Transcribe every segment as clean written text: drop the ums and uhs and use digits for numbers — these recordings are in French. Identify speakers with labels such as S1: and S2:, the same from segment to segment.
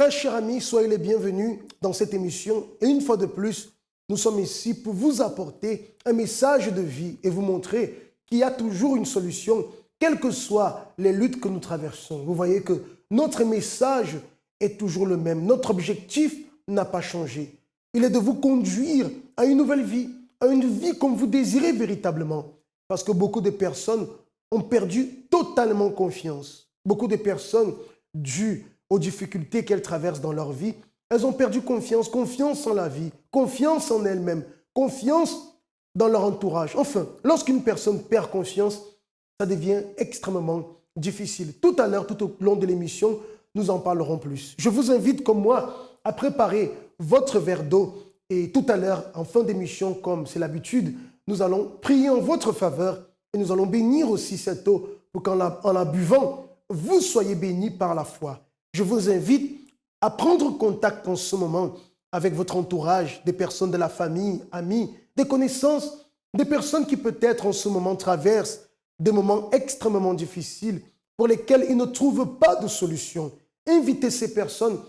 S1: Très chers amis, soyez les bienvenus dans cette émission. Et une fois de plus, nous sommes ici pour vous apporter un message de vie et vous montrer qu'il y a toujours une solution, quelles que soient les luttes que nous traversons. Vous voyez que notre message est toujours le même. Notre objectif n'a pas changé. Il est de vous conduire à une nouvelle vie, à une vie comme vous désirez véritablement. Parce que beaucoup de personnes ont perdu totalement confiance. Beaucoup de personnes, dues aux difficultés qu'elles traversent dans leur vie, elles ont perdu confiance, confiance en la vie, confiance en elles-mêmes, confiance dans leur entourage. Enfin, lorsqu'une personne perd confiance, ça devient extrêmement difficile. Tout à l'heure, tout au long de l'émission, nous en parlerons plus. Je vous invite, comme moi, à préparer votre verre d'eau. Et tout à l'heure, en fin d'émission, comme c'est l'habitude, nous allons prier en votre faveur et nous allons bénir aussi cette eau pour qu'en la buvant, vous soyez bénis par la foi. Je vous invite à prendre contact en ce moment avec votre entourage, des personnes de la famille, amis, des connaissances, des personnes qui peut-être en ce moment traversent des moments extrêmement difficiles pour lesquels ils ne trouvent pas de solution. Invitez ces personnes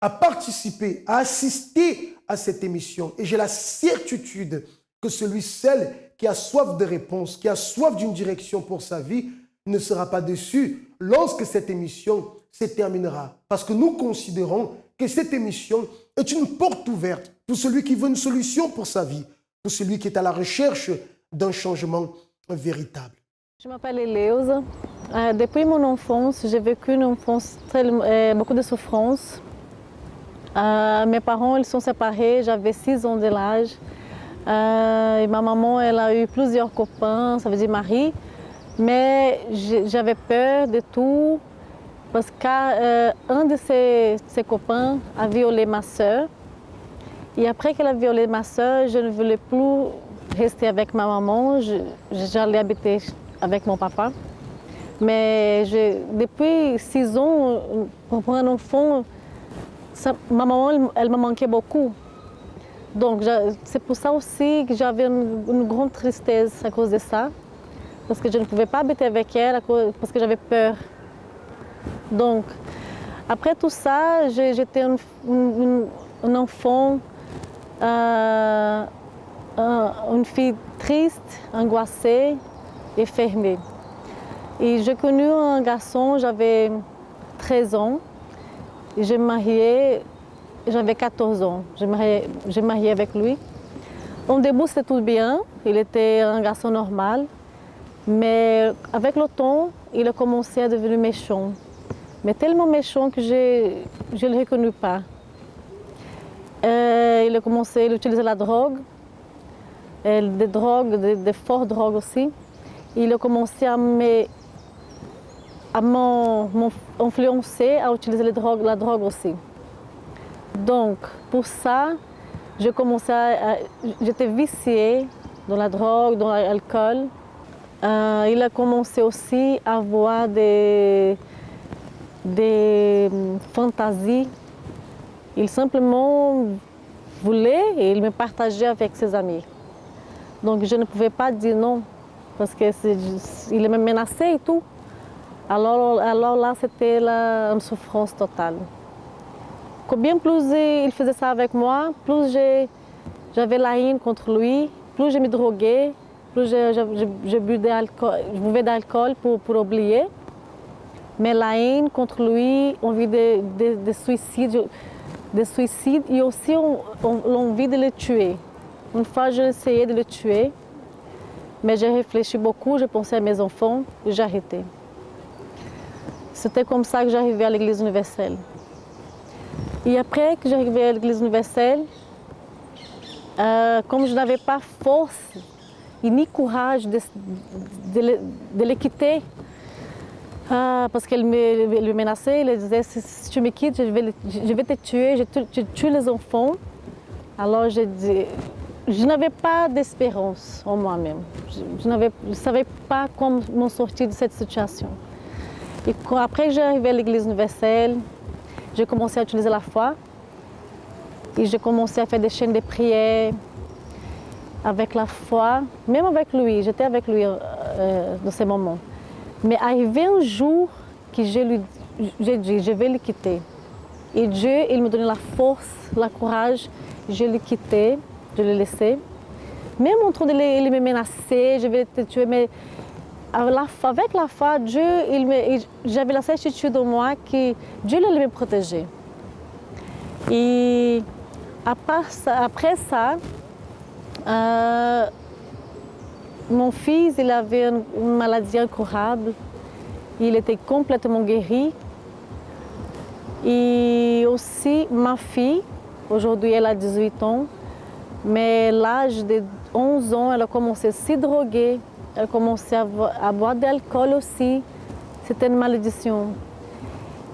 S1: à participer, à assister à cette émission. Et j'ai la certitude que celle qui a soif de réponses, qui a soif d'une direction pour sa vie, ne sera pas déçu lorsque cette émission se terminera. Parce que nous considérons que cette émission est une porte ouverte pour celui qui veut une solution pour sa vie, pour celui qui est à la recherche d'un changement véritable.
S2: Je m'appelle Eleusa. Depuis mon enfance, j'ai vécu une enfance beaucoup de souffrance. Mes parents ils sont séparés, j'avais 6 ans de l'âge. Et ma maman elle a eu plusieurs copains, ça veut dire mari. Mais j'avais peur de tout parce qu'un de ses copains a violé ma soeur. Et après qu'elle a violé ma soeur, je ne voulais plus rester avec ma maman. J'allais habiter avec mon papa. Mais depuis 6 ans, pour un enfant, ma maman elle me manquait beaucoup. Donc c'est pour ça aussi que j'avais une grande tristesse à cause de ça. Parce que je ne pouvais pas habiter avec elle, parce que j'avais peur. Donc, après tout ça, j'étais un enfant, une fille triste, angoissée et fermée. Et j'ai connu un garçon, j'avais 13 ans, et je me mariais, j'avais 14 ans. J'ai marié avec lui. Au début, c'était tout bien, il était un garçon normal. Mais avec le temps, il a commencé à devenir méchant. Mais tellement méchant que je ne le reconnais pas. Il a commencé à utiliser la drogue, des fortes drogues aussi. Il a commencé à m'influencer à utiliser la drogue aussi. Donc, pour ça, j'étais viciée dans la drogue, dans l'alcool. Il a commencé aussi à avoir des fantasies. Il simplement voulait et il me partageait avec ses amis. Donc je ne pouvais pas dire non, parce qu'il me menaçait et tout. Alors là, c'était une souffrance totale. Combien plus il faisait ça avec moi, plus j'avais la haine contre lui, plus je me droguais. Plus je buvais d'alcool pour oublier. Mais la haine contre lui, envie de suicide et aussi l'envie de le tuer. Une fois, j'ai essayé de le tuer, mais j'ai réfléchi beaucoup, j'ai pensé à mes enfants et j'ai arrêté. C'était comme ça que j'arrivais à l'Église universelle. Et après que j'arrivais à l'Église universelle, comme je n'avais pas force et ni courage de le quitter. Parce qu'elle me menaçait, elle disait si tu me quittes, je vais te tuer, je tue les enfants. Alors je n'avais pas d'espérance en moi-même. Je ne savais pas comment m'en sortir de cette situation. Et après que j'arrivais à l'Église universelle, j'ai commencé à utiliser la foi. Et j'ai commencé à faire des chaînes de prière. Avec la foi, même avec lui, j'étais avec lui dans ces moments. Mais arrivé un jour que j'ai dit, je vais le quitter. Et Dieu, il me donnait la force, le courage. Je l'ai quitté, je l'ai laissé. Même en train de il me menacer, je vais te tuer, mais avec la foi, Dieu, j'avais la certitude en moi que Dieu allait me protéger. Et après ça, mon fils, il avait une maladie incurable. Il était complètement guéri. Et aussi, ma fille, aujourd'hui, elle a 18 ans, mais à l'âge de 11 ans, elle a commencé à se droguer, elle a commencé à boire de l'alcool aussi. C'était une malédiction.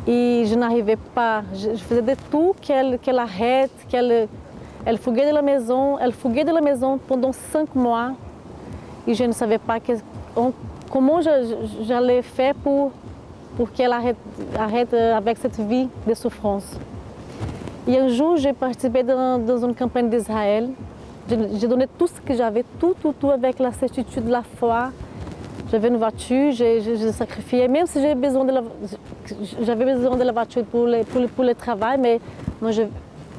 S2: Et je n'arrivais pas, je faisais de tout qu'elle arrête, elle fuguait de la maison. Elle fuguait de la maison pendant 5 mois. Et je ne savais pas comment j'allais faire pour qu'elle arrête avec cette vie de souffrance. Et un jour, j'ai participé dans une campagne d'Israël. J'ai donné tout ce que j'avais, tout avec la certitude de la foi. J'avais une voiture, j'ai sacrifié, même si j'avais besoin de la voiture pour le travail, mais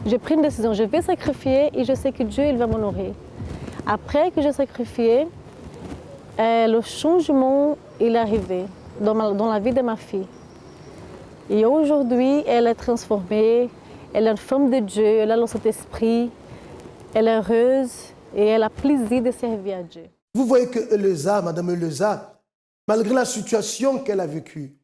S2: j'ai pris une décision, je vais sacrifier et je sais que Dieu il va m'honorer. Après que j'ai sacrifié, le changement il est arrivé dans la vie de ma fille. Et aujourd'hui, elle est transformée, elle est une femme de Dieu, elle a le Saint-Esprit, elle est heureuse et elle a plaisir de servir à Dieu.
S1: Vous voyez que Eleusa, Madame Eleusa, malgré la situation qu'elle a vécue,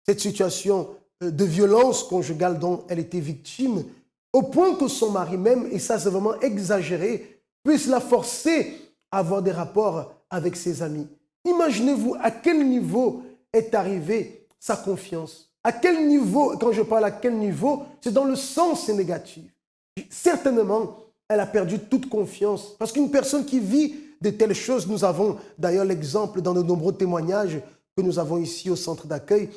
S1: cette situation de violence conjugale dont elle était victime, au point que son mari même, et ça c'est vraiment exagéré, puisse la forcer à avoir des rapports avec ses amis. Imaginez-vous à quel niveau est arrivée sa confiance. À quel niveau, quand je parle à quel niveau, c'est dans le sens négatif. Certainement, elle a perdu toute confiance. Parce qu'une personne qui vit de telles choses, nous avons d'ailleurs l'exemple dans de nombreux témoignages que nous avons ici au centre d'accueil,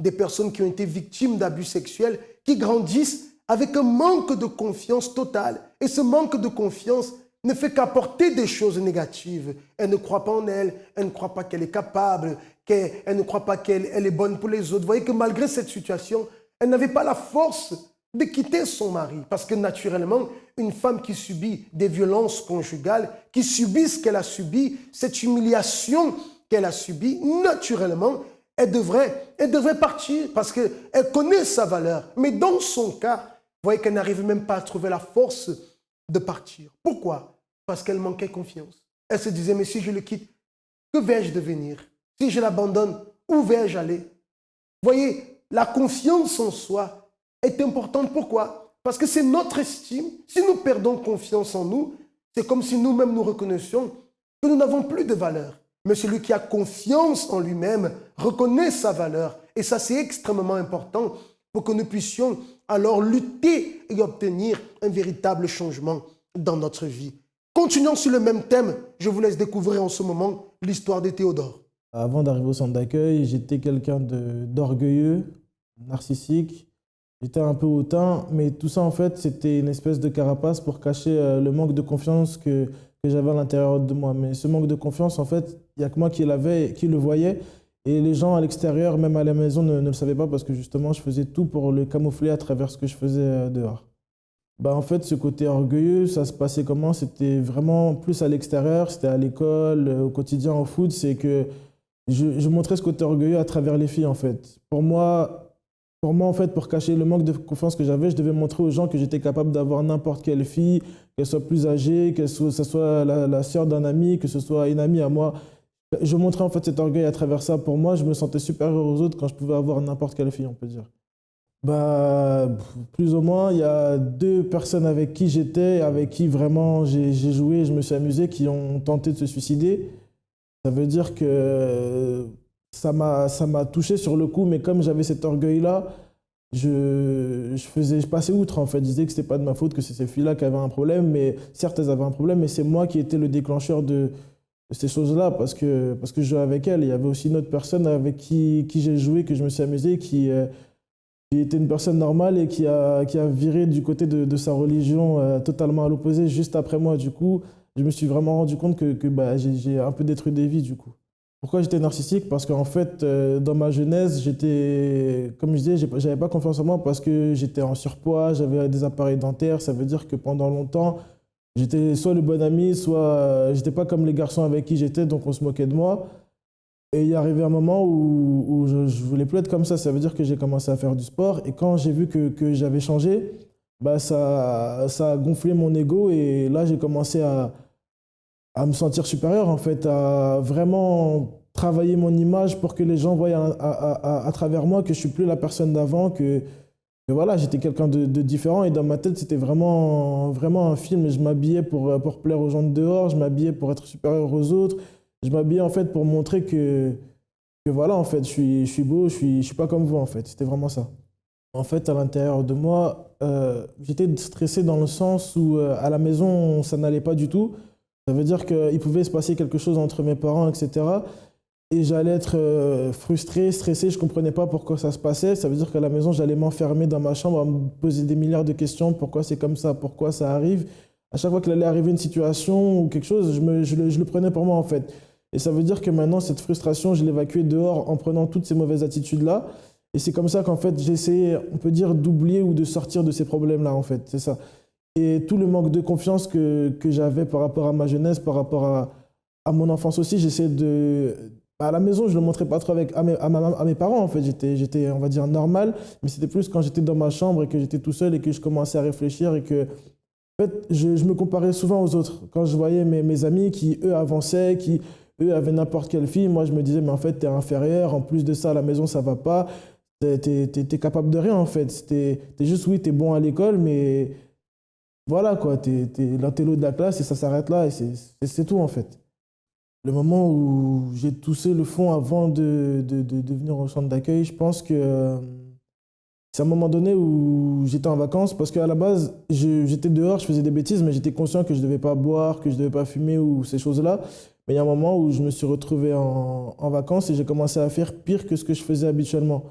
S1: des personnes qui ont été victimes d'abus sexuels, qui grandissent avec un manque de confiance totale. Et ce manque de confiance ne fait qu'apporter des choses négatives. Elle ne croit pas en elle, elle ne croit pas qu'elle est capable, elle ne croit pas qu'elle est bonne pour les autres. Vous voyez que malgré cette situation, elle n'avait pas la force de quitter son mari. Parce que naturellement, une femme qui subit des violences conjugales, qui subit ce qu'elle a subi, cette humiliation qu'elle a subie, naturellement, elle devrait partir parce qu'elle connaît sa valeur. Mais dans son cas, vous voyez qu'elle n'arrive même pas à trouver la force de partir. Pourquoi? Parce qu'elle manquait confiance. Elle se disait, mais si je le quitte, que vais-je devenir? Si je l'abandonne, où vais-je aller? Vous voyez, la confiance en soi est importante. Pourquoi? Parce que c'est notre estime. Si nous perdons confiance en nous, c'est comme si nous-mêmes nous reconnaissions que nous n'avons plus de valeur. Mais celui qui a confiance en lui-même reconnaît sa valeur. Et ça, c'est extrêmement important pour que nous puissions alors lutter et obtenir un véritable changement dans notre vie. Continuons sur le même thème. Je vous laisse découvrir en ce moment l'histoire de Théodore.
S3: Avant d'arriver au centre d'accueil, j'étais quelqu'un d'orgueilleux, narcissique. J'étais un peu hautain, mais tout ça, en fait, c'était une espèce de carapace pour cacher le manque de confiance que j'avais à l'intérieur de moi. Mais ce manque de confiance, en fait, il n'y a que moi qui l'avais, qui le voyais. Et les gens à l'extérieur, même à la maison, ne le savaient pas parce que justement, je faisais tout pour le camoufler à travers ce que je faisais dehors. En fait, ce côté orgueilleux, ça se passait comment? C'était vraiment plus à l'extérieur, c'était à l'école, au quotidien, au foot. C'est que je montrais ce côté orgueilleux à travers les filles, en fait. Pour moi, en fait, pour cacher le manque de confiance que j'avais, je devais montrer aux gens que j'étais capable d'avoir n'importe quelle fille, qu'elle soit plus âgée, que ce soit la sœur d'un ami, que ce soit une amie à moi. Je montrais en fait cet orgueil à travers ça. Pour moi, je me sentais supérieur aux autres quand je pouvais avoir n'importe quelle fille, on peut dire. Plus ou moins, il y a 2 personnes avec qui j'étais, avec qui vraiment j'ai joué, je me suis amusé, qui ont tenté de se suicider. Ça veut dire que ça m'a touché sur le coup, mais comme j'avais cet orgueil-là, je passais outre en fait. Je disais que c'était pas de ma faute, que c'est ces filles-là qui avaient un problème, mais certes elles avaient un problème, mais c'est moi qui étais le déclencheur de ces choses-là parce que je jouais avec elles. Il y avait aussi une autre personne avec qui j'ai joué, que je me suis amusé, qui était une personne normale et qui a viré du côté de sa religion totalement à l'opposé juste après moi. Du coup, je me suis vraiment rendu compte que j'ai un peu détruit des vies du coup. Pourquoi j'étais narcissique? Parce qu'en fait, dans ma jeunesse, comme je disais, j'avais pas confiance en moi parce que j'étais en surpoids, j'avais des appareils dentaires. Ça veut dire que pendant longtemps, j'étais soit le bon ami, soit j'étais pas comme les garçons avec qui j'étais, donc on se moquait de moi. Et il est arrivé un moment où je voulais plus être comme ça. Ça veut dire que j'ai commencé à faire du sport. Et quand j'ai vu que j'avais changé, bah ça a gonflé mon ego. Et là, j'ai commencé à me sentir supérieur, en fait, à vraiment travailler mon image pour que les gens voient à travers moi que je suis plus la personne d'avant, que voilà, j'étais quelqu'un de différent. Et dans ma tête, c'était vraiment, vraiment un film. Je m'habillais pour plaire aux gens de dehors, je m'habillais pour être supérieur aux autres. Je m'habillais en fait pour montrer que voilà, en fait, je suis beau, je suis pas comme vous, en fait. C'était vraiment ça. En fait, à l'intérieur de moi, j'étais stressé dans le sens où à la maison, ça n'allait pas du tout. Ça veut dire qu'il pouvait se passer quelque chose entre mes parents, etc. Et j'allais être frustré, stressé, je ne comprenais pas pourquoi ça se passait. Ça veut dire qu'à la maison, j'allais m'enfermer dans ma chambre à me poser des milliards de questions. Pourquoi c'est comme ça? Pourquoi ça arrive? À chaque fois qu'il allait arriver une situation ou quelque chose, je le prenais pour moi, en fait. Et ça veut dire que maintenant, cette frustration, je l'évacuais dehors en prenant toutes ces mauvaises attitudes-là. Et c'est comme ça qu'en fait, j'ai essayé, on peut dire, d'oublier ou de sortir de ces problèmes-là, en fait. C'est ça. Et tout le manque de confiance que j'avais par rapport à ma jeunesse, par rapport à mon enfance aussi, j'essayais de... À la maison, je ne le montrais pas trop à mes parents, en fait. J'étais, on va dire, normal. Mais c'était plus quand j'étais dans ma chambre et que j'étais tout seul et que je commençais à réfléchir et que... En fait, je me comparais souvent aux autres. Quand je voyais mes amis qui, eux, avançaient, qui... Eux avaient n'importe quelle fille, moi je me disais, mais en fait, t'es inférieur, en plus de ça, à la maison, ça va pas, t'es capable de rien, en fait. T'es juste, oui, t'es bon à l'école, mais voilà, quoi, t'es l'intello de la classe et ça s'arrête là, et c'est tout, en fait. Le moment où j'ai toussé le fond avant de venir au centre d'accueil, je pense que c'est un moment donné où j'étais en vacances, parce qu'à la base, j'étais dehors, je faisais des bêtises, mais j'étais conscient que je ne devais pas boire, que je ne devais pas fumer ou ces choses-là. Mais il y a un moment où je me suis retrouvé en vacances et j'ai commencé à faire pire que ce que je faisais habituellement.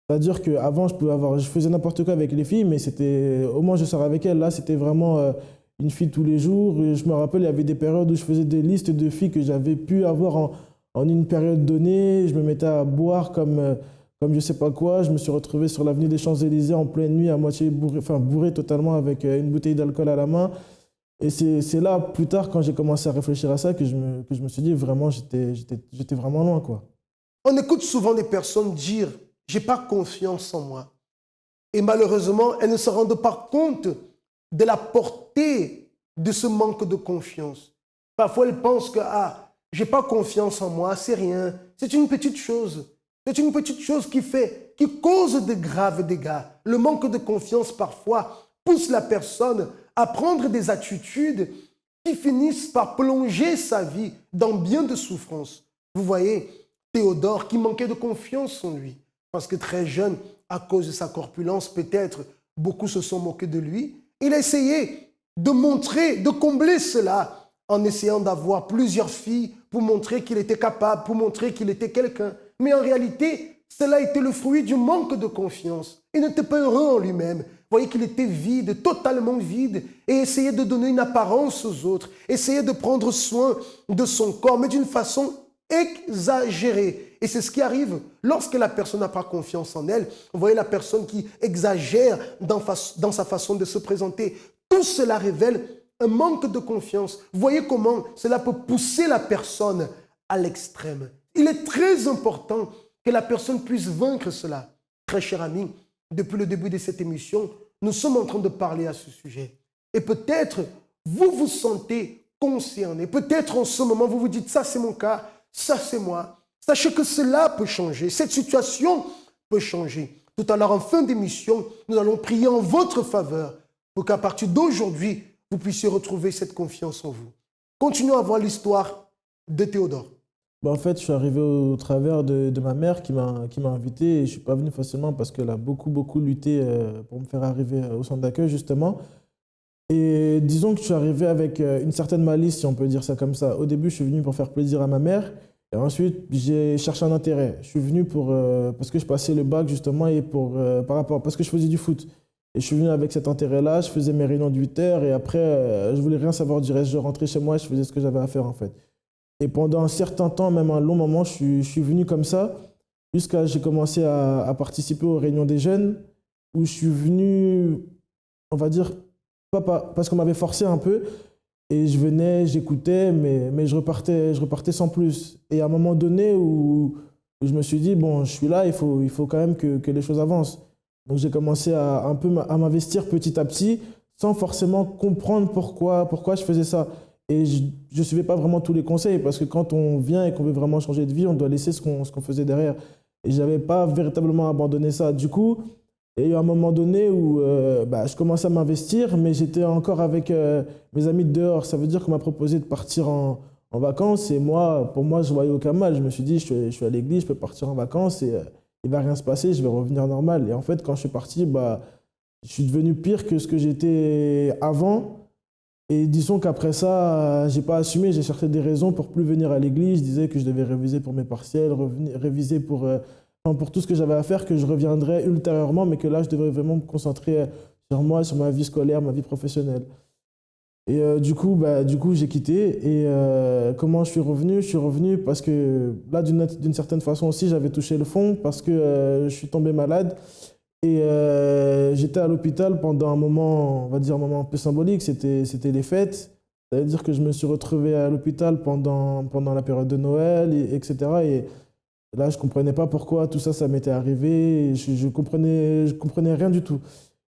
S3: C'est-à-dire qu'avant, je faisais n'importe quoi avec les filles, mais c'était, au moins je sors avec elles. Là, c'était vraiment une fille tous les jours. Et je me rappelle, il y avait des périodes où je faisais des listes de filles que j'avais pu avoir en une période donnée. Je me mettais à boire comme je sais pas quoi. Je me suis retrouvé sur l'avenue des Champs-Élysées en pleine nuit, à moitié bourré, enfin bourré totalement avec une bouteille d'alcool à la main. Et c'est là, plus tard, quand j'ai commencé à réfléchir à ça, que je me suis dit, vraiment, j'étais vraiment loin, quoi.
S1: On écoute souvent des personnes dire « j'ai pas confiance en moi ». Et malheureusement, elles ne se rendent pas compte de la portée de ce manque de confiance. Parfois, elles pensent que « ah, j'ai pas confiance en moi, c'est rien, c'est une petite chose ». C'est une petite chose qui cause de graves dégâts. Le manque de confiance, parfois, pousse la personne à prendre des attitudes qui finissent par plonger sa vie dans bien de souffrances. Vous voyez, Théodore qui manquait de confiance en lui, parce que très jeune, à cause de sa corpulence, peut-être, beaucoup se sont moqués de lui. Il a essayé de montrer, de combler cela en essayant d'avoir plusieurs filles pour montrer qu'il était capable, pour montrer qu'il était quelqu'un. Mais en réalité, cela était le fruit du manque de confiance. Il n'était pas heureux en lui-même. Vous voyez qu'il était vide, totalement vide, et essayait de donner une apparence aux autres, essayait de prendre soin de son corps, mais d'une façon exagérée. Et c'est ce qui arrive lorsque la personne n'a pas confiance en elle. Vous voyez la personne qui exagère dans sa façon de se présenter. Tout cela révèle un manque de confiance. Vous voyez comment cela peut pousser la personne à l'extrême. Il est très important que la personne puisse vaincre cela. Très cher ami, depuis le début de cette émission, nous sommes en train de parler à ce sujet. Et peut-être vous vous sentez concerné. Peut-être en ce moment, vous vous dites, ça c'est mon cas, ça c'est moi. Sachez que cela peut changer. Cette situation peut changer. Tout à l'heure, en fin d'émission, nous allons prier en votre faveur pour qu'à partir d'aujourd'hui, vous puissiez retrouver cette confiance en vous. Continuons à voir l'histoire de Théodore.
S3: En fait, je suis arrivé au travers de ma mère qui m'a invité et je ne suis pas venu facilement parce qu'elle a beaucoup lutté pour me faire arriver au centre d'accueil, justement. Et disons que je suis arrivé avec une certaine malice, si on peut dire ça comme ça. Au début, je suis venu pour faire plaisir à ma mère et ensuite, j'ai cherché un intérêt. Je suis venu parce que je passais le bac, justement, et parce que je faisais du foot. Et je suis venu avec cet intérêt-là, je faisais mes réunions de 8 heures et après, je voulais rien savoir du reste. Je rentrais chez moi et je faisais ce que j'avais à faire, en fait. Et pendant un certain temps, même un long moment, je suis venu comme ça, jusqu'à j'ai commencé à participer aux réunions des jeunes, où je suis venu, on va dire, parce qu'on m'avait forcé un peu, et je venais, j'écoutais, mais je repartais sans plus. Et à un moment donné où je me suis dit, bon, je suis là, il faut quand même que les choses avancent. Donc j'ai commencé un peu à m'investir petit à petit, sans forcément comprendre pourquoi je faisais ça. Et je ne suivais pas vraiment tous les conseils, parce que quand on vient et qu'on veut vraiment changer de vie, on doit laisser ce qu'on faisait derrière. Et je n'avais pas véritablement abandonné ça. Du coup, il y a eu un moment donné où je commençais à m'investir, mais j'étais encore avec mes amis de dehors. Ça veut dire qu'on m'a proposé de partir en vacances. Et moi, pour moi, je voyais aucun mal. Je me suis dit, je suis à l'église, je peux partir en vacances et il ne va rien se passer, je vais revenir normal. Et en fait, quand je suis parti, je suis devenu pire que ce que j'étais avant. Et disons qu'après ça, j'ai pas assumé, j'ai cherché des raisons pour plus venir à l'église. Je disais que je devais réviser pour mes partiels, réviser pour tout ce que j'avais à faire, que je reviendrais ultérieurement, mais que là, je devrais vraiment me concentrer sur moi, sur ma vie scolaire, ma vie professionnelle. Et du coup, j'ai quitté. Et comment je suis revenu? Je suis revenu parce que là, d'une certaine façon aussi, j'avais touché le fond parce que je suis tombé malade. Et j'étais à l'hôpital pendant un moment, on va dire un moment un peu symbolique, c'était les fêtes. Ça veut dire que je me suis retrouvé à l'hôpital pendant la période de Noël, etc. Et là, je ne comprenais pas pourquoi tout ça, ça m'était arrivé. Je comprenais rien du tout.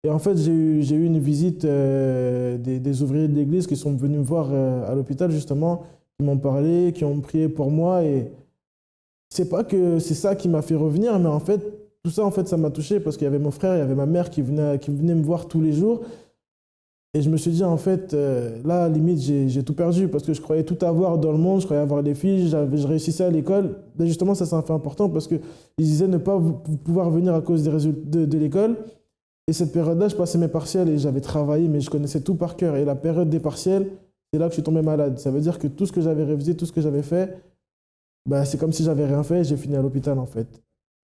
S3: Et en fait, j'ai eu une visite des ouvriers de l'église qui sont venus me voir à l'hôpital, justement, qui m'ont parlé, qui ont prié pour moi. Et c'est pas que c'est ça qui m'a fait revenir, mais en fait, tout ça, en fait, ça m'a touché parce qu'il y avait mon frère, il y avait ma mère qui venaient me voir tous les jours. Et je me suis dit, en fait, là, limite, j'ai tout perdu parce que je croyais tout avoir dans le monde, je croyais avoir des filles, je réussissais à l'école. Mais justement, ça, c'est un fait important parce qu'ils disaient ne pas pouvoir venir à cause des résultats de l'école. Et cette période-là, je passais mes partiels et j'avais travaillé, mais je connaissais tout par cœur. Et la période des partiels, c'est là que je suis tombé malade. Ça veut dire que tout ce que j'avais révisé, tout ce que j'avais fait, c'est comme si j'avais rien fait et j'ai fini à l'hôpital, en fait.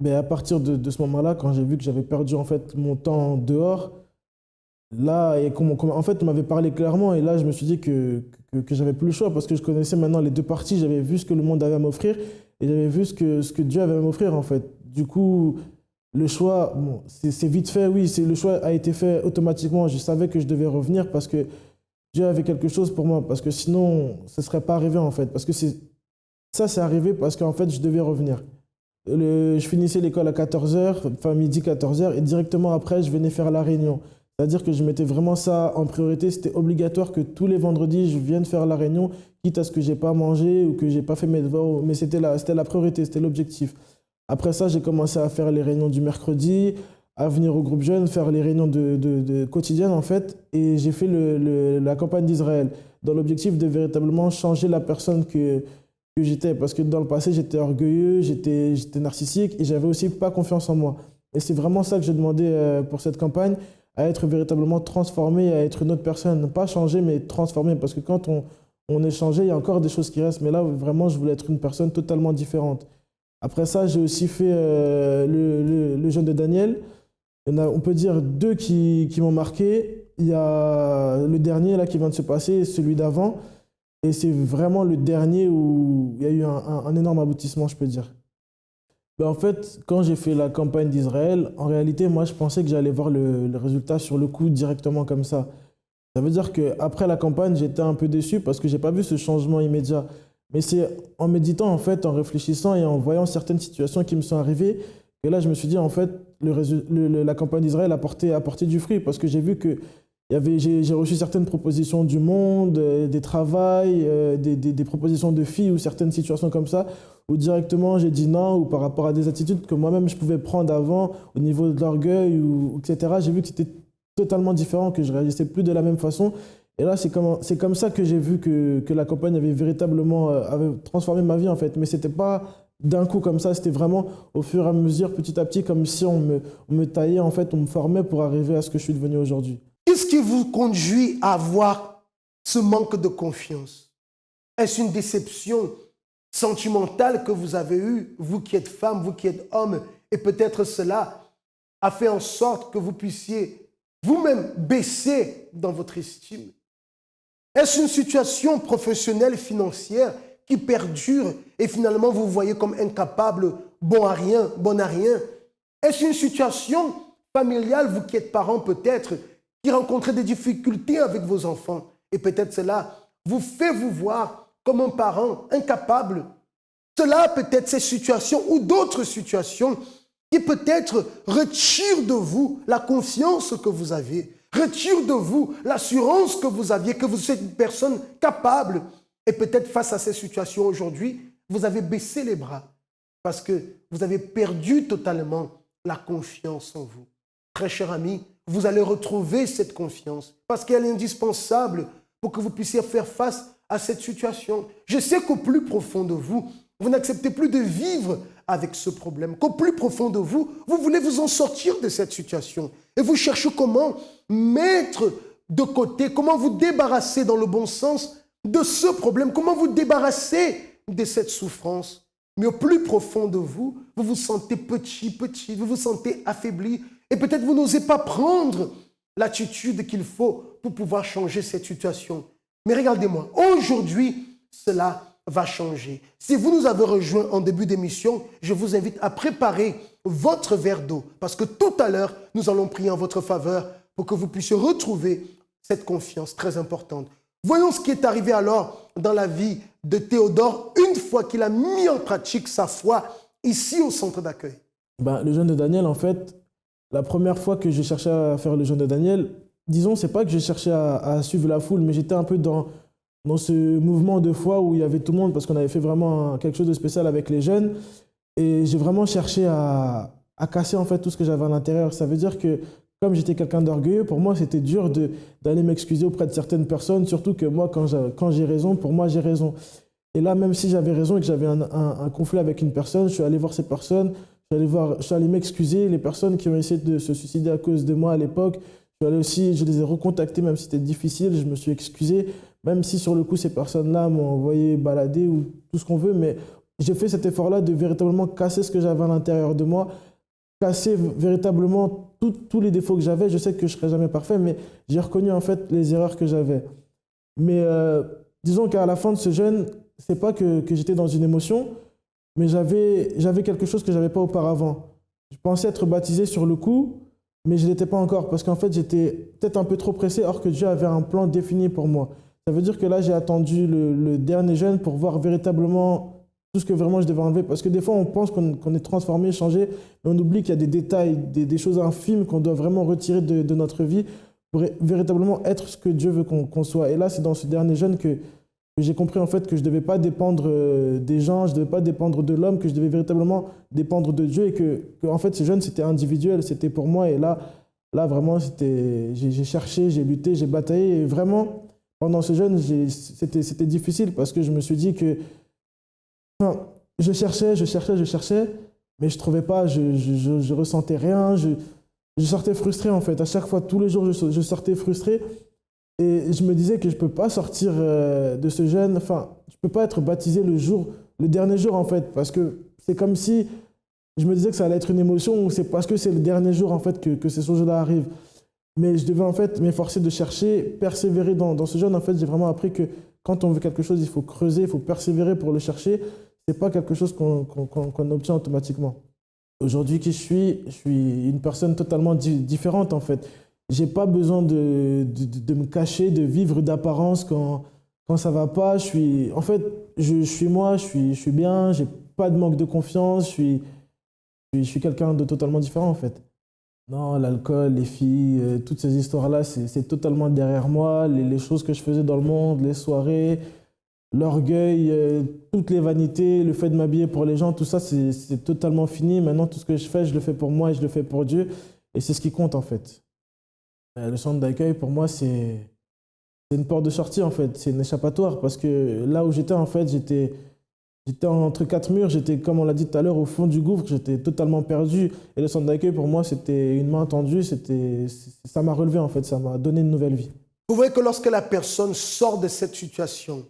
S3: Mais à partir de ce moment-là, quand j'ai vu que j'avais perdu en fait mon temps dehors, là, en fait, on m'avait parlé clairement et là, je me suis dit que j'avais plus le choix parce que je connaissais maintenant les deux parties, j'avais vu ce que le monde avait à m'offrir et j'avais vu ce que Dieu avait à m'offrir en fait. Du coup, le choix, bon, c'est vite fait, oui, le choix a été fait automatiquement. Je savais que je devais revenir parce que Dieu avait quelque chose pour moi, parce que sinon, ça ne serait pas arrivé en fait. Parce que ça, c'est arrivé parce qu'en fait, je devais revenir. Je finissais l'école à 14h, enfin midi 14h, et directement après, je venais faire la réunion. C'est-à-dire que je mettais vraiment ça en priorité. C'était obligatoire que tous les vendredis, je vienne faire la réunion, quitte à ce que je n'ai pas mangé ou que je n'ai pas fait mes devoirs. Mais c'était la priorité, c'était l'objectif. Après ça, j'ai commencé à faire les réunions du mercredi, à venir au groupe jeune, faire les réunions de quotidiennes en fait. Et j'ai fait la campagne d'Israël dans l'objectif de véritablement changer la personne que j'étais, parce que dans le passé, j'étais orgueilleux, j'étais narcissique et j'avais aussi pas confiance en moi. Et c'est vraiment ça que j'ai demandé pour cette campagne, à être véritablement transformé, à être une autre personne. Pas changer, mais transformé, parce que quand on est changé, il y a encore des choses qui restent, mais là, vraiment, je voulais être une personne totalement différente. Après ça, j'ai aussi fait le jeûne de Daniel. On peut dire deux qui m'ont marqué. Il y a le dernier là qui vient de se passer et celui d'avant. Et c'est vraiment le dernier où il y a eu un énorme aboutissement, je peux dire. En fait, quand j'ai fait la campagne d'Israël, en réalité, moi, je pensais que j'allais voir le résultat sur le coup directement comme ça. Ça veut dire qu'après la campagne, j'étais un peu déçu parce que je n'ai pas vu ce changement immédiat. Mais c'est en méditant, en fait, en réfléchissant et en voyant certaines situations qui me sont arrivées, que là, je me suis dit, en fait, la campagne d'Israël a porté du fruit parce que j'ai vu que j'ai reçu certaines propositions du monde, des travails, des propositions de filles ou certaines situations comme ça, où directement j'ai dit non, ou par rapport à des attitudes que moi-même je pouvais prendre avant, au niveau de l'orgueil, etc. J'ai vu que c'était totalement différent, que je réagissais plus de la même façon. Et là, c'est comme ça que j'ai vu que la campagne avait véritablement avait transformé ma vie, en fait. Mais ce n'était pas d'un coup comme ça, c'était vraiment au fur et à mesure, petit à petit, comme si on me taillait, en fait, on me formait pour arriver à ce que je suis devenu aujourd'hui.
S1: Qu'est-ce qui vous conduit à avoir ce manque de confiance? Est-ce une déception sentimentale que vous avez eue, vous qui êtes femme, vous qui êtes homme, et peut-être cela a fait en sorte que vous puissiez vous-même baisser dans votre estime? Est-ce une situation professionnelle, financière qui perdure et finalement vous vous voyez comme incapable, bon à rien, bon à rien? Est-ce une situation familiale, vous qui êtes parents peut-être, qui rencontrez des difficultés avec vos enfants et peut-être cela vous fait vous voir comme un parent incapable? Cela peut-être ces situations ou d'autres situations qui peut-être retirent de vous la confiance que vous avez, retirent de vous l'assurance que vous aviez, que vous êtes une personne capable. Et peut-être face à ces situations aujourd'hui, vous avez baissé les bras parce que vous avez perdu totalement la confiance en vous. Très cher ami, vous allez retrouver cette confiance parce qu'elle est indispensable pour que vous puissiez faire face à cette situation. Je sais qu'au plus profond de vous, vous n'acceptez plus de vivre avec ce problème, qu'au plus profond de vous, vous voulez vous en sortir de cette situation. Et vous cherchez comment mettre de côté, comment vous débarrasser dans le bon sens de ce problème, comment vous débarrasser de cette souffrance. Mais au plus profond de vous, vous vous sentez petit, vous vous sentez affaibli et peut-être vous n'osez pas prendre l'attitude qu'il faut pour pouvoir changer cette situation. Mais regardez-moi, aujourd'hui, cela va changer. Si vous nous avez rejoints en début d'émission, je vous invite à préparer votre verre d'eau parce que tout à l'heure, nous allons prier en votre faveur pour que vous puissiez retrouver cette confiance très importante. Voyons ce qui est arrivé alors dans la vie de Théodore une fois qu'il a mis en pratique sa foi ici au centre d'accueil.
S3: Le jeûne de Daniel, en fait, la première fois que j'ai cherché à faire le jeûne de Daniel, disons, c'est pas que j'ai cherché à suivre la foule, mais j'étais un peu dans ce mouvement de foi où il y avait tout le monde parce qu'on avait fait vraiment quelque chose de spécial avec les jeunes. Et j'ai vraiment cherché à casser en fait tout ce que j'avais à l'intérieur. Ça veut dire que comme j'étais quelqu'un d'orgueilleux, pour moi c'était dur d'aller m'excuser auprès de certaines personnes, surtout que moi quand j'ai raison, pour moi j'ai raison. Et là, même si j'avais raison et que j'avais un conflit avec une personne, je suis allé voir ces personnes, je suis allé m'excuser. Les personnes qui ont essayé de se suicider à cause de moi à l'époque, je les ai recontactés même si c'était difficile, je me suis excusé. Même si sur le coup, ces personnes-là m'ont envoyé balader ou tout ce qu'on veut, mais j'ai fait cet effort-là de véritablement casser ce que j'avais à l'intérieur de moi, casser véritablement tous les défauts que j'avais. Je sais que je ne serai jamais parfait, mais j'ai reconnu en fait les erreurs que j'avais. Mais disons qu'à la fin de ce jeûne, ce n'est pas que j'étais dans une émotion, mais j'avais quelque chose que je n'avais pas auparavant. Je pensais être baptisé sur le coup, mais je ne l'étais pas encore, parce qu'en fait, j'étais peut-être un peu trop pressé, or que Dieu avait un plan défini pour moi. Ça veut dire que là, j'ai attendu le dernier jeûne pour voir véritablement tout ce que vraiment je devais enlever. Parce que des fois, on pense qu'on est transformé, changé, mais on oublie qu'il y a des détails, des choses infimes qu'on doit vraiment retirer de notre vie pour véritablement être ce que Dieu veut qu'on soit. Et là, c'est dans ce dernier jeûne que j'ai compris en fait que je ne devais pas dépendre des gens, je ne devais pas dépendre de l'homme, que je devais véritablement dépendre de Dieu et que en fait, ce jeûne, c'était individuel, c'était pour moi. Et là vraiment, j'ai cherché, j'ai lutté, j'ai bataillé et vraiment... Pendant ce jeûne, c'était difficile parce que je me suis dit que je cherchais, mais je ne trouvais pas, je ressentais rien, je sortais frustré en fait. À chaque fois, tous les jours, je sortais frustré et je me disais que je ne peux pas sortir de ce jeûne, je ne peux pas être baptisé le dernier jour en fait, parce que c'est comme si je me disais que ça allait être une émotion ou c'est parce que c'est le dernier jour en fait que ces choses-là arrivent. Mais je devais en fait m'efforcer de chercher, persévérer dans ce jeûne. En fait, j'ai vraiment appris que quand on veut quelque chose, il faut creuser, il faut persévérer pour le chercher. Ce n'est pas quelque chose qu'on obtient automatiquement. Aujourd'hui, qui je suis une personne totalement différente en fait. Je n'ai pas besoin de me cacher, de vivre d'apparence quand ça ne va pas. Je suis moi, je suis bien, je n'ai pas de manque de confiance, je suis quelqu'un de totalement différent en fait. Non, l'alcool, les filles, toutes ces histoires-là, c'est totalement derrière moi. Les choses que je faisais dans le monde, les soirées, l'orgueil, toutes les vanités, le fait de m'habiller pour les gens, tout ça, c'est totalement fini. Maintenant, tout ce que je fais, je le fais pour moi et je le fais pour Dieu. Et c'est ce qui compte, en fait. Le centre d'accueil, pour moi, c'est une porte de sortie, en fait. C'est une échappatoire. Parce que là où j'étais, en fait, j'étais entre quatre murs, j'étais, comme on l'a dit tout à l'heure, au fond du gouffre, j'étais totalement perdu. Et le centre d'accueil, pour moi, c'était une main tendue, ça m'a relevé en fait, ça m'a donné une nouvelle vie.
S1: Vous voyez que lorsque la personne sort de cette situation,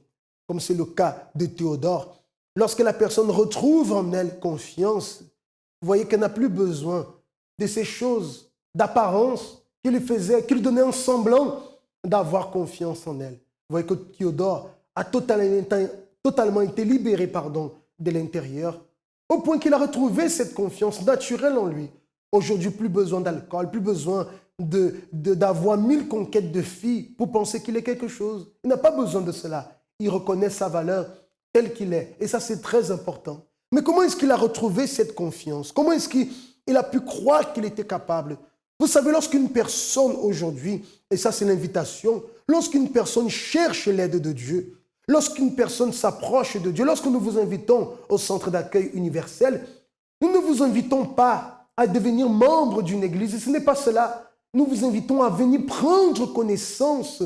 S1: comme c'est le cas de Théodore, lorsque la personne retrouve en elle confiance, vous voyez qu'elle n'a plus besoin de ces choses d'apparence qui lui donnaient un semblant d'avoir confiance en elle. Vous voyez que Théodore a totalement été libéré, de l'intérieur, au point qu'il a retrouvé cette confiance naturelle en lui. Aujourd'hui, plus besoin d'alcool, plus besoin d'avoir 1000 conquêtes de filles pour penser qu'il est quelque chose. Il n'a pas besoin de cela. Il reconnaît sa valeur telle qu'il est. Et ça, c'est très important. Mais comment est-ce qu'il a retrouvé cette confiance? Comment est-ce qu'il a pu croire qu'il était capable? Vous savez, lorsqu'une personne aujourd'hui, et ça c'est l'invitation, lorsqu'une personne cherche l'aide de Dieu, lorsqu'une personne s'approche de Dieu, lorsque nous vous invitons au centre d'accueil universel, nous ne vous invitons pas à devenir membre d'une église. Et ce n'est pas cela. Nous vous invitons à venir prendre connaissance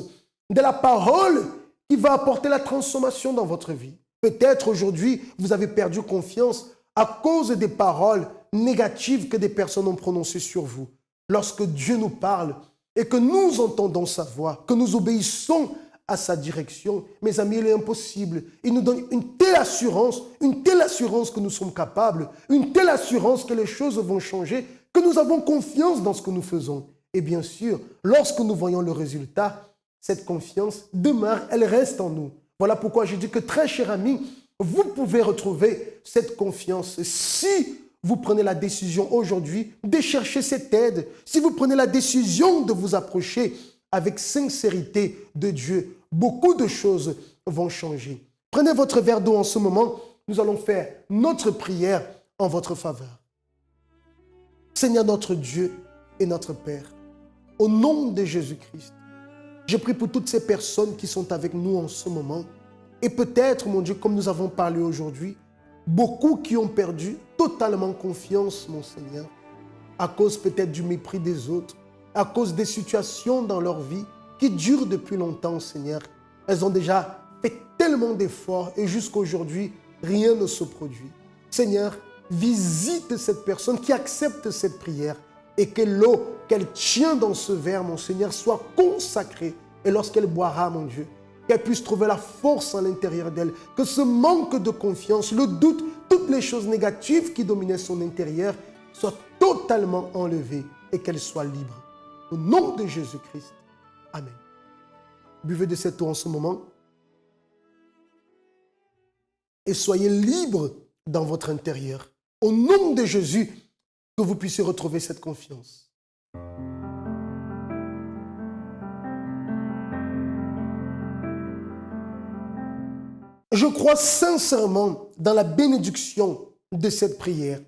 S1: de la parole qui va apporter la transformation dans votre vie. Peut-être aujourd'hui, vous avez perdu confiance à cause des paroles négatives que des personnes ont prononcées sur vous. Lorsque Dieu nous parle et que nous entendons sa voix, que nous obéissons à sa direction, mes amis, il est impossible. Il nous donne une telle assurance que nous sommes capables, une telle assurance que les choses vont changer, que nous avons confiance dans ce que nous faisons. Et bien sûr, lorsque nous voyons le résultat, cette confiance demeure, elle reste en nous. Voilà pourquoi je dis que, très cher ami, vous pouvez retrouver cette confiance si vous prenez la décision aujourd'hui de chercher cette aide, si vous prenez la décision de vous approcher avec sincérité de Dieu, beaucoup de choses vont changer. Prenez votre verre d'eau en ce moment, nous allons faire notre prière en votre faveur. Seigneur notre Dieu et notre Père, au nom de Jésus-Christ, je prie pour toutes ces personnes qui sont avec nous en ce moment. Et peut-être, mon Dieu, comme nous avons parlé aujourd'hui, beaucoup qui ont perdu totalement confiance, mon Seigneur, à cause peut-être du mépris des autres, à cause des situations dans leur vie qui durent depuis longtemps, Seigneur. Elles ont déjà fait tellement d'efforts et jusqu'à aujourd'hui, rien ne se produit. Seigneur, visite cette personne qui accepte cette prière et que l'eau qu'elle tient dans ce verre, mon Seigneur, soit consacrée. Et lorsqu'elle boira, mon Dieu, qu'elle puisse trouver la force à l'intérieur d'elle, que ce manque de confiance, le doute, toutes les choses négatives qui dominaient son intérieur soient totalement enlevées et qu'elle soit libre. Au nom de Jésus-Christ. Amen. Buvez de cette eau en ce moment et soyez libres dans votre intérieur. Au nom de Jésus, que vous puissiez retrouver cette confiance. Je crois sincèrement dans la bénédiction de cette prière.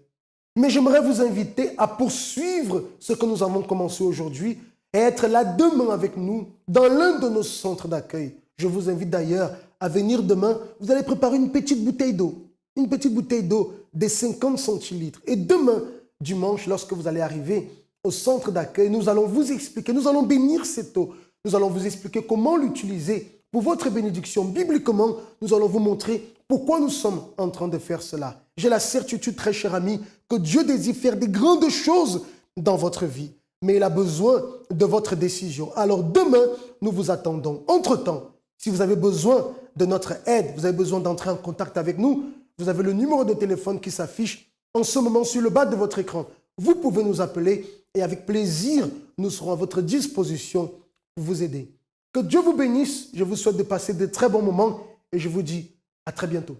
S1: Mais j'aimerais vous inviter à poursuivre ce que nous avons commencé aujourd'hui et être là demain avec nous dans l'un de nos centres d'accueil. Je vous invite d'ailleurs à venir demain. Vous allez préparer une petite bouteille d'eau. Une petite bouteille d'eau de 50 centilitres. Et demain, dimanche, lorsque vous allez arriver au centre d'accueil, nous allons vous expliquer, nous allons bénir cette eau. Nous allons vous expliquer comment l'utiliser pour votre bénédiction. Bibliquement, nous allons vous montrer pourquoi nous sommes en train de faire cela. J'ai la certitude, très cher ami, que Dieu désire faire des grandes choses dans votre vie. Mais il a besoin de votre décision. Alors demain, nous vous attendons. Entre-temps, si vous avez besoin de notre aide, vous avez besoin d'entrer en contact avec nous, vous avez le numéro de téléphone qui s'affiche en ce moment sur le bas de votre écran. Vous pouvez nous appeler et avec plaisir, nous serons à votre disposition pour vous aider. Que Dieu vous bénisse. Je vous souhaite de passer de très bons moments et je vous dis à très bientôt.